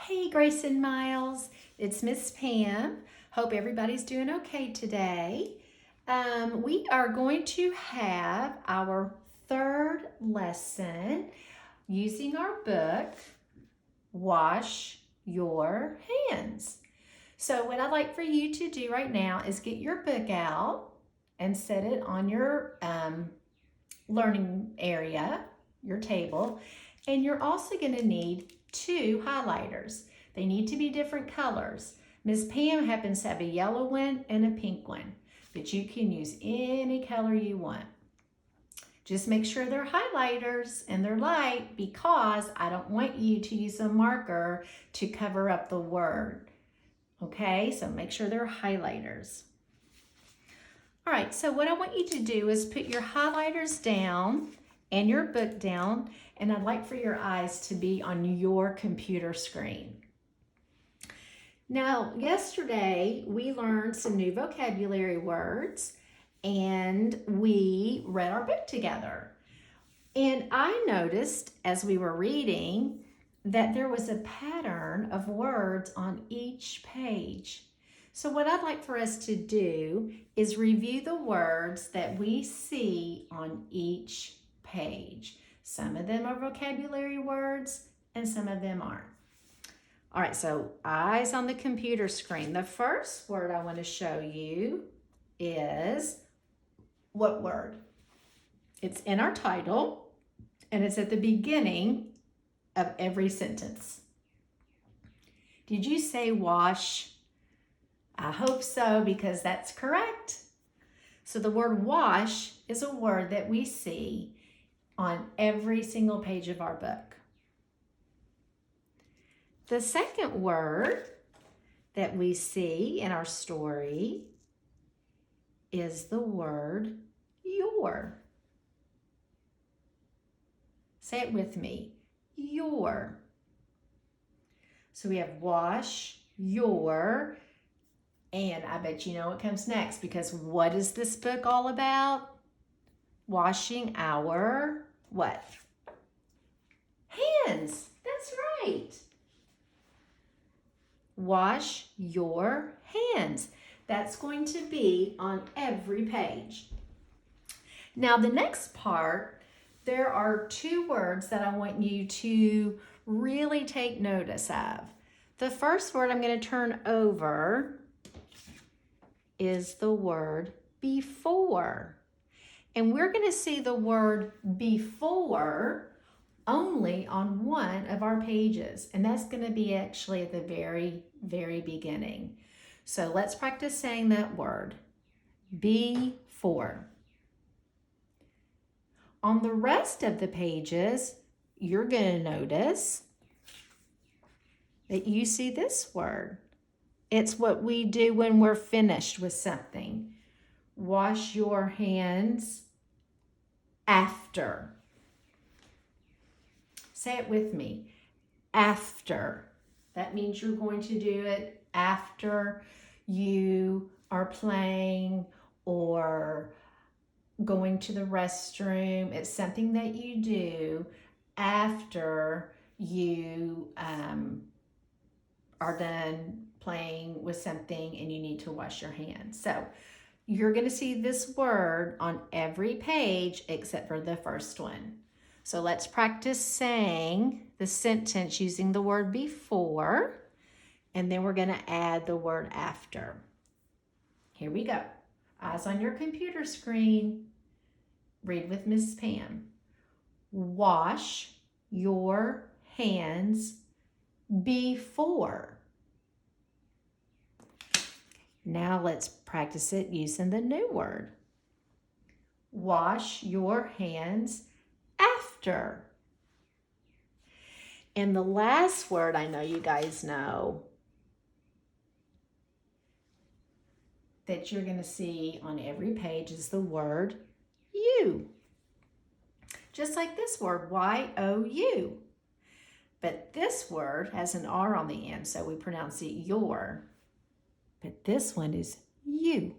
Hey, Grace and Miles, it's Miss Pam. Hope everybody's doing okay today. We are going to have our third lesson using our book, Wash Your Hands. So what I'd like for you to do right now is get your book out and set it on your learning area, your table, and you're also going to need two highlighters. They need to be different colors. Miss Pam happens to have a yellow one and a pink one, but you can use any color you want. Just make sure they're highlighters and they're light because I don't want you to use a marker to cover up the word. Okay, so make sure they're highlighters. All right, so what I want you to do is put your highlighters down and your book down, and I'd like for your eyes to be on your computer screen. Now, yesterday we learned some new vocabulary words and we read our book together. And I noticed as we were reading that there was a pattern of words on each page. So what I'd like for us to do is review the words that we see on each page. Some of them are vocabulary words and some of them aren't. All right, so eyes on the computer screen. The first word I want to show you is what word? It's in our title and it's at the beginning of every sentence. Did you say wash? I hope so because that's correct. So the word wash is a word that we see on every single page of our book. The second word that we see in our story is the word your. Say it with me, your. So we have wash, your, and I bet you know what comes next because what is this book all about? Washing our what? Hands. That's right. Wash your hands. That's going to be on every page. Now the next part, there are two words that I want you to really take notice of. The first word I'm going to turn over is the word before. And we're going to see the word before only on one of our pages. And that's going to be actually at the very, very beginning. So let's practice saying that word, before. On the rest of the pages, you're going to notice that you see this word. It's what we do when we're finished with something. Wash your hands after. Say it with me. After. That means you're going to do it after you are playing or going to the restroom. It's something that you do after you are done playing with something and you need to wash your hands. So you're going to see this word on every page except for the first one. So let's practice saying the sentence using the word before, and then we're going to add the word after. Here we go. Eyes on your computer screen. Read with Miss Pam. Wash your hands before. Now let's practice it using the new word. Wash your hands after. And the last word I know you guys know that you're going to see on every page is the word you. Just like this word, Y-O-U. But this word has an R on the end, so we pronounce it your. But this one is you.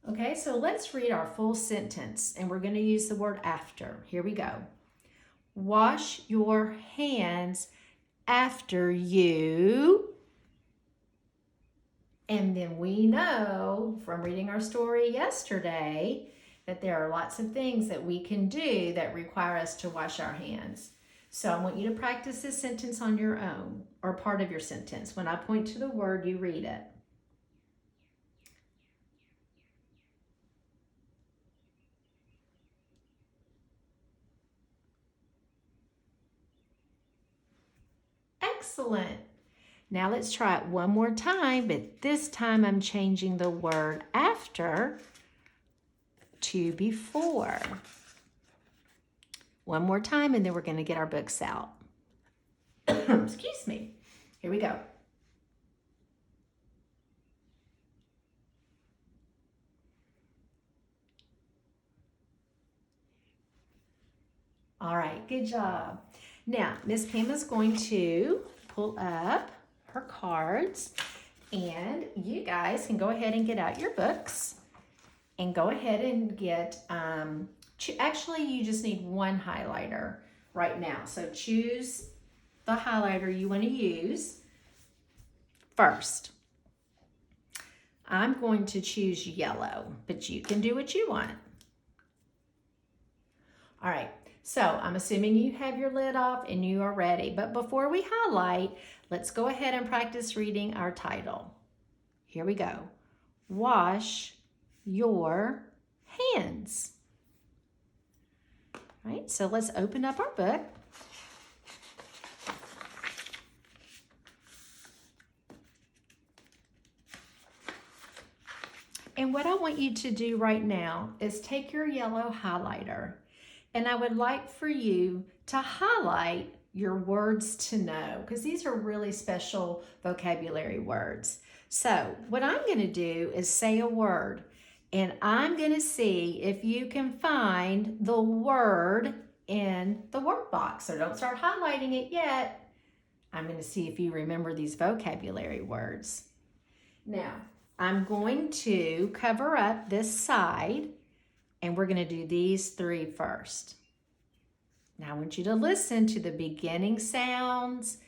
Okay, so let's read our full sentence, and we're going to use the word after. Here we go. Wash your hands after you. And then we know from reading our story yesterday that there are lots of things that we can do that require us to wash our hands. So I want you to practice this sentence on your own, or part of your sentence. When I point to the word, you read it. Excellent. Now let's try it one more time, but this time I'm changing the word after to before. One more time, and then we're going to get our books out. Excuse me. Here we go. All right, good job. Now, Miss Pam is going to pull up her cards, and you guys can go ahead and get out your books and go ahead and get, actually you just need one highlighter right now. So choose the highlighter you want to use first. I'm going to choose yellow, but you can do what you want. All right. So I'm assuming you have your lid off and you are ready. But before we highlight, let's go ahead and practice reading our title. Here we go. Wash your hands. All right, so let's open up our book. And what I want you to do right now is take your yellow highlighter, and I would like for you to highlight your words to know, because these are really special vocabulary words. So what I'm going to do is say a word, and I'm going to see if you can find the word in the word box. So don't start highlighting it yet. I'm going to see if you remember these vocabulary words. Now, I'm going to cover up this side, and we're going to do these three first. Now I want you to listen to the beginning sounds.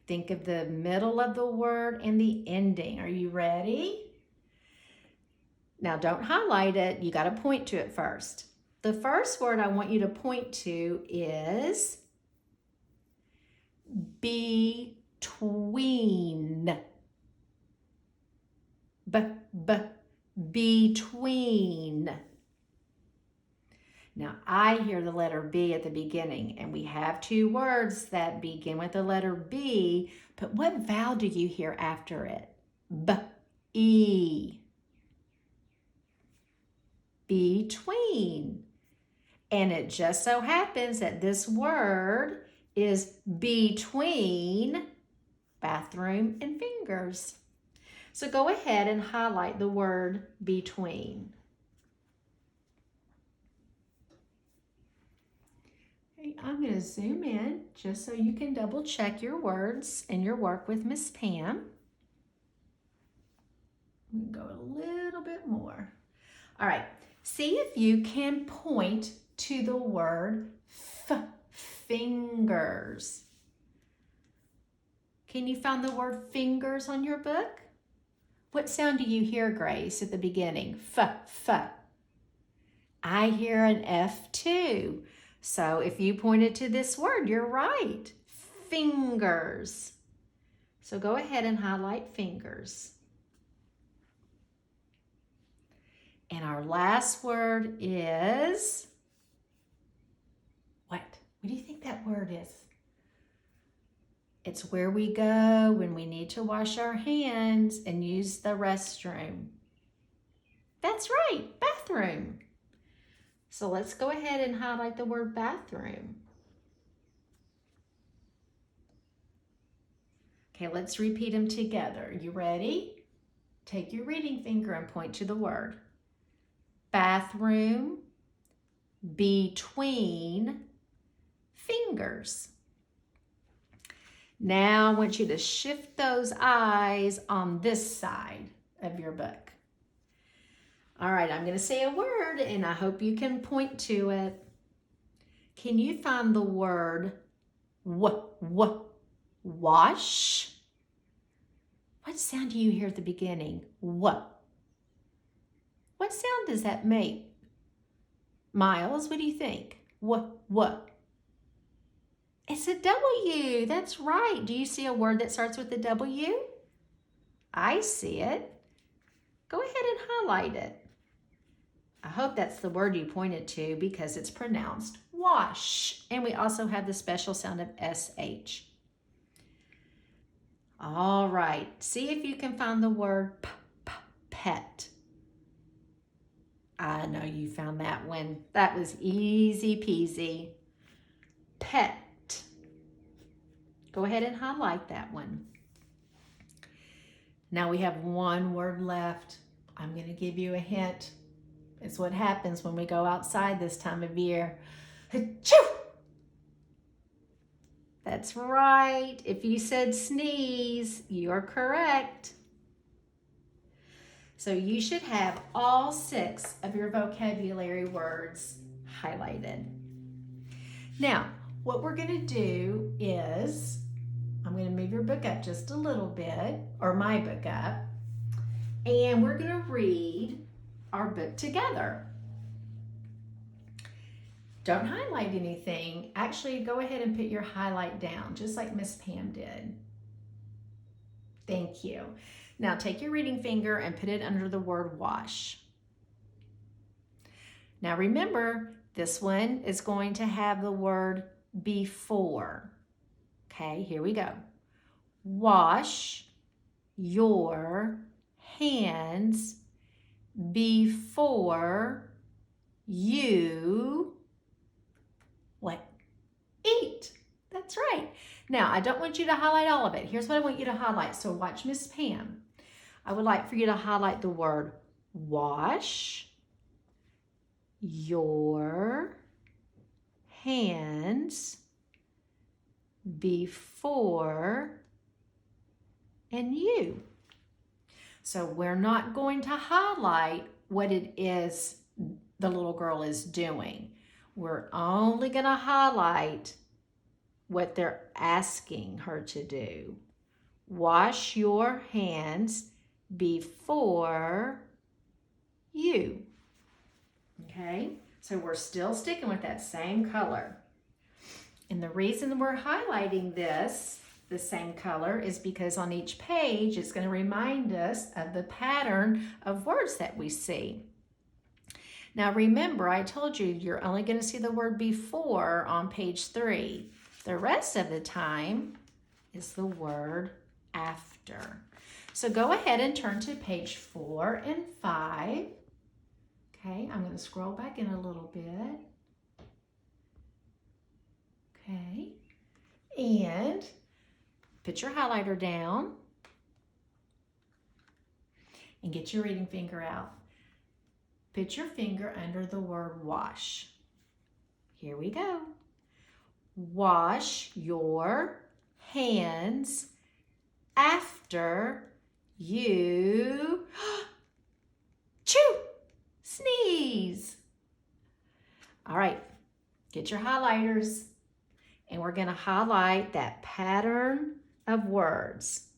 Think of the middle of the word and the ending. Are you ready? Now don't highlight it. You got to point to it first. The first word I want you to point to is between. Between. Now, I hear the letter B at the beginning, and we have two words that begin with the letter B, but what vowel do you hear after it? B-E. Between. And it just so happens that this word is between bathroom and fingers. So go ahead and highlight the word between. I'm going to zoom in just so you can double check your words and your work with Miss Pam. We can go a little bit more. All right, see if you can point to the word fingers. Can you find the word fingers on your book? What sound do you hear, Grace, at the beginning? F. I hear an F too. So if you pointed to this word, you're right. Fingers. So go ahead and highlight fingers. And our last word is what? What do you think that word is? It's where we go when we need to wash our hands and use the restroom. That's right, bathroom. So let's go ahead and highlight the word bathroom. Okay, let's repeat them together. You ready? Take your reading finger and point to the word. Bathroom, between, fingers. Now I want you to shift those eyes on this side of your book. All right, I'm going to say a word, and I hope you can point to it. Can you find the word Wash. What sound do you hear at the beginning? What? What sound does that make? Miles, what do you think? What? It's a W. That's right. Do you see a word that starts with a W? I see it. Go ahead and highlight it. I hope that's the word you pointed to because it's pronounced wash. And we also have the special sound of SH. All right. See if you can find the word pet. I know you found that one. That was easy peasy. Pet. Go ahead and highlight that one. Now we have one word left. I'm going to give you a hint. It's what happens when we go outside this time of year. Achoo! That's right. If you said sneeze, you are correct. So you should have all 6 of your vocabulary words highlighted. Now, what we're going to do is, I'm going to move your book up just a little bit, or my book up, and we're going to read our book together. Don't highlight anything. Actually, go ahead and put your highlight down, just like Miss Pam did. Thank you. Now take your reading finger and put it under the word wash. Now remember, this one is going to have the word before. Okay, here we go. Wash your hands before you what? Eat. That's right. Now, I don't want you to highlight all of it. Here's what I want you to highlight. So watch Miss Pam. I would like for you to highlight the word wash your hands before and you. So we're not going to highlight what it is the little girl is doing. We're only going to highlight what they're asking her to do. Wash your hands before you. Okay, so we're still sticking with that same color. And the reason we're highlighting this, the same color, is because on each page it's going to remind us of the pattern of words that we see. Now remember, I told you you're only going to see the word before on page 3. The rest of the time is the word after. So go ahead and turn to page 4 and 5. Okay, I'm going to scroll back in a little bit. Okay, and put your highlighter down and get your reading finger out. Put your finger under the word wash. Here we go. Wash your hands after you chew, sneeze. All right, get your highlighters and we're going to highlight that pattern of words.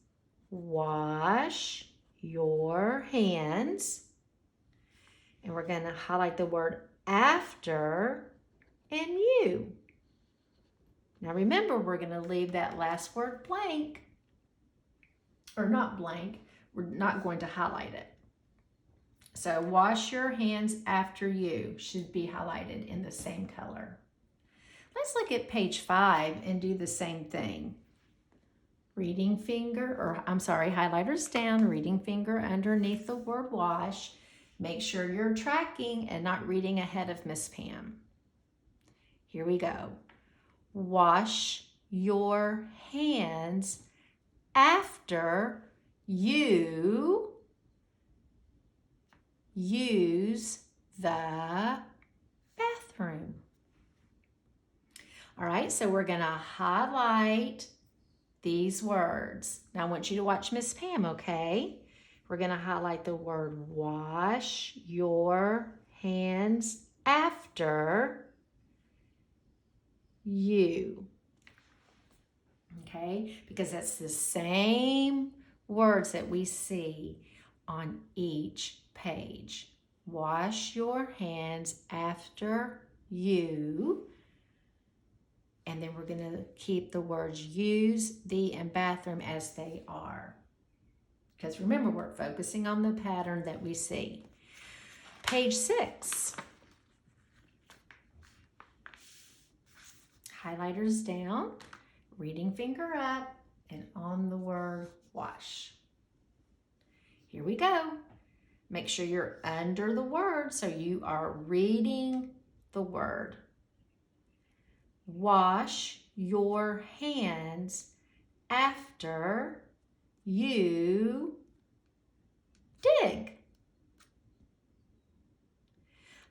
Wash your hands. And we're going to highlight the word after and you. Now remember, we're going to leave that last word blank. Or not blank. We're not going to highlight it. So wash your hands after you should be highlighted in the same color. Let's look at page 5 and do the same thing. Reading finger, highlighters down, reading finger underneath the word wash. Make sure you're tracking and not reading ahead of Miss Pam. Here we go. Wash your hands after you use the bathroom. All right, so we're going to highlight these words. Now I want you to watch Miss Pam, okay? We're going to highlight the word wash your hands after you. okay? Because that's the same words that we see on each page. Wash your hands after you. And then we're going to keep the words use, the, and bathroom as they are. Because remember, we're focusing on the pattern that we see. Page 6. Highlighters down, reading finger up, and on the word wash. Here we go. Make sure you're under the word so you are reading the word. Wash your hands after you dig.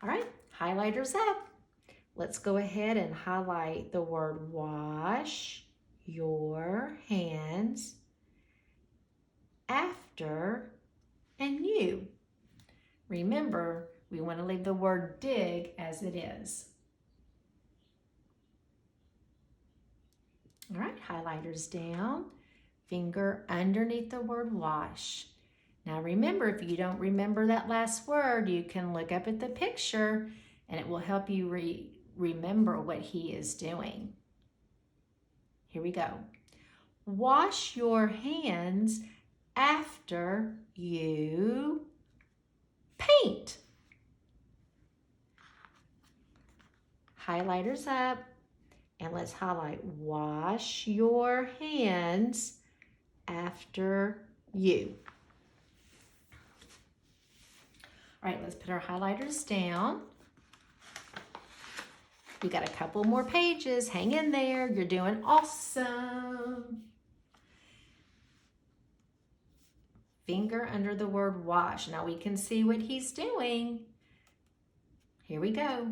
All right, highlighters up. Let's go ahead and highlight the word wash your hands after and you. Remember, we want to leave the word dig as it is. All right, highlighters down, finger underneath the word wash. Now remember, if you don't remember that last word, you can look up at the picture and it will help you remember what he is doing. Here we go. Wash your hands after you paint. Highlighters up, and let's highlight wash your hands after you. All right, let's put our highlighters down. We got a couple more pages. Hang in there. You're doing awesome. Finger under the word wash. Now we can see what he's doing. Here we go.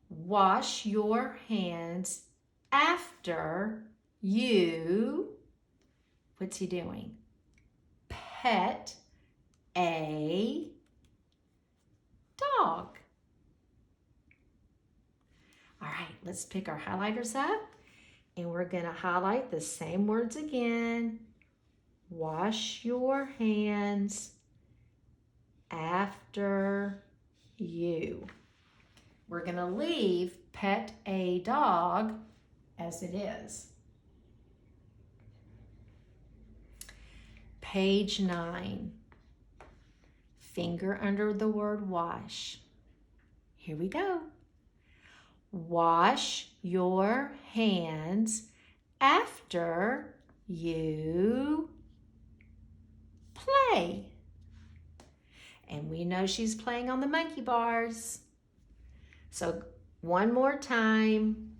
Wash your hands after you, what's he doing? Pet a dog. All right, let's pick our highlighters up and we're gonna highlight the same words again. Wash your hands after you. We're gonna leave pet a dog as it is. Page 9, finger under the word wash. Here we go. Wash your hands after you play. And we know she's playing on the monkey bars. So one more time,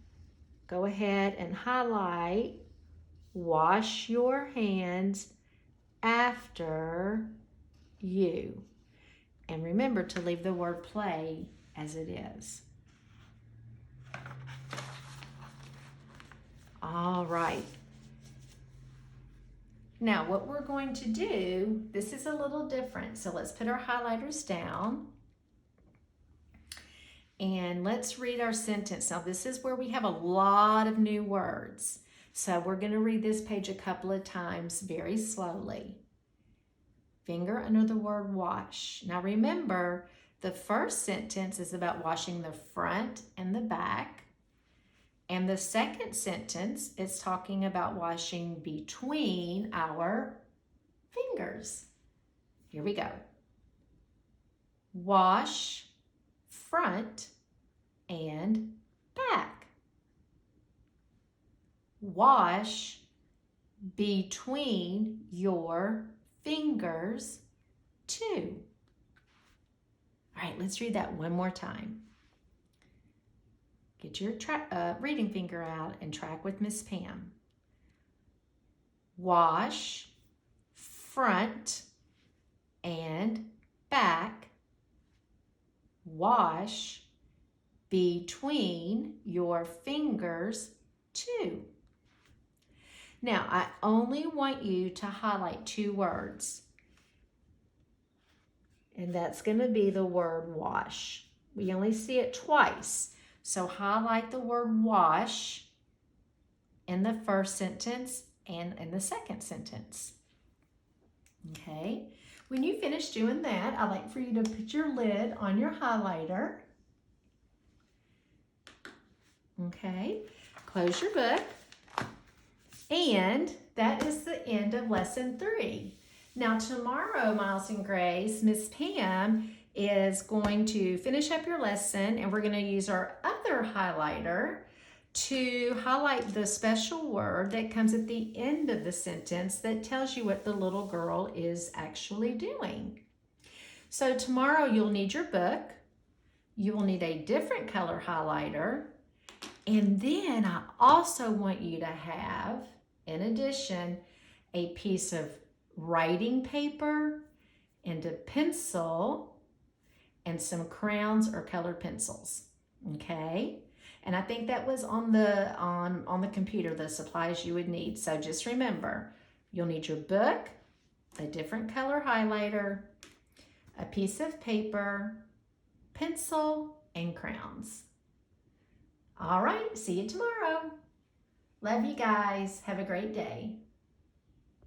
go ahead and highlight, wash your hands after you. And remember to leave the word play as it is. All right. Now what we're going to do, this is a little different. So let's put our highlighters down. And let's read our sentence. Now this is where we have a lot of new words. So we're going to read this page a couple of times very slowly. Finger under the word wash. Now remember, the first sentence is about washing the front and the back. And the second sentence is talking about washing between our fingers. Here we go. Wash front and back. Wash between your fingers too. All right, let's read that one more time. Get your reading finger out and track with Miss Pam. Wash front and back. Wash between your fingers too. Now, I only want you to highlight two words. And that's going to be the word wash. We only see it twice. So highlight the word wash in the first sentence and in the second sentence. Okay, when you finish doing that, I'd like for you to put your lid on your highlighter. Okay, close your book. And that is the end of lesson 3. Now tomorrow, Miles and Grace, Miss Pam is going to finish up your lesson, and we're going to use our other highlighter to highlight the special word that comes at the end of the sentence that tells you what the little girl is actually doing. So tomorrow you'll need your book, you will need a different color highlighter, and then I also want you to have, in addition, a piece of writing paper and a pencil and some crayons or colored pencils. Okay? And I think that was on the computer, the supplies you would need. So just remember, you'll need your book, a different color highlighter, a piece of paper, pencil, and crayons. All right, see you tomorrow. Love you guys. Have a great day.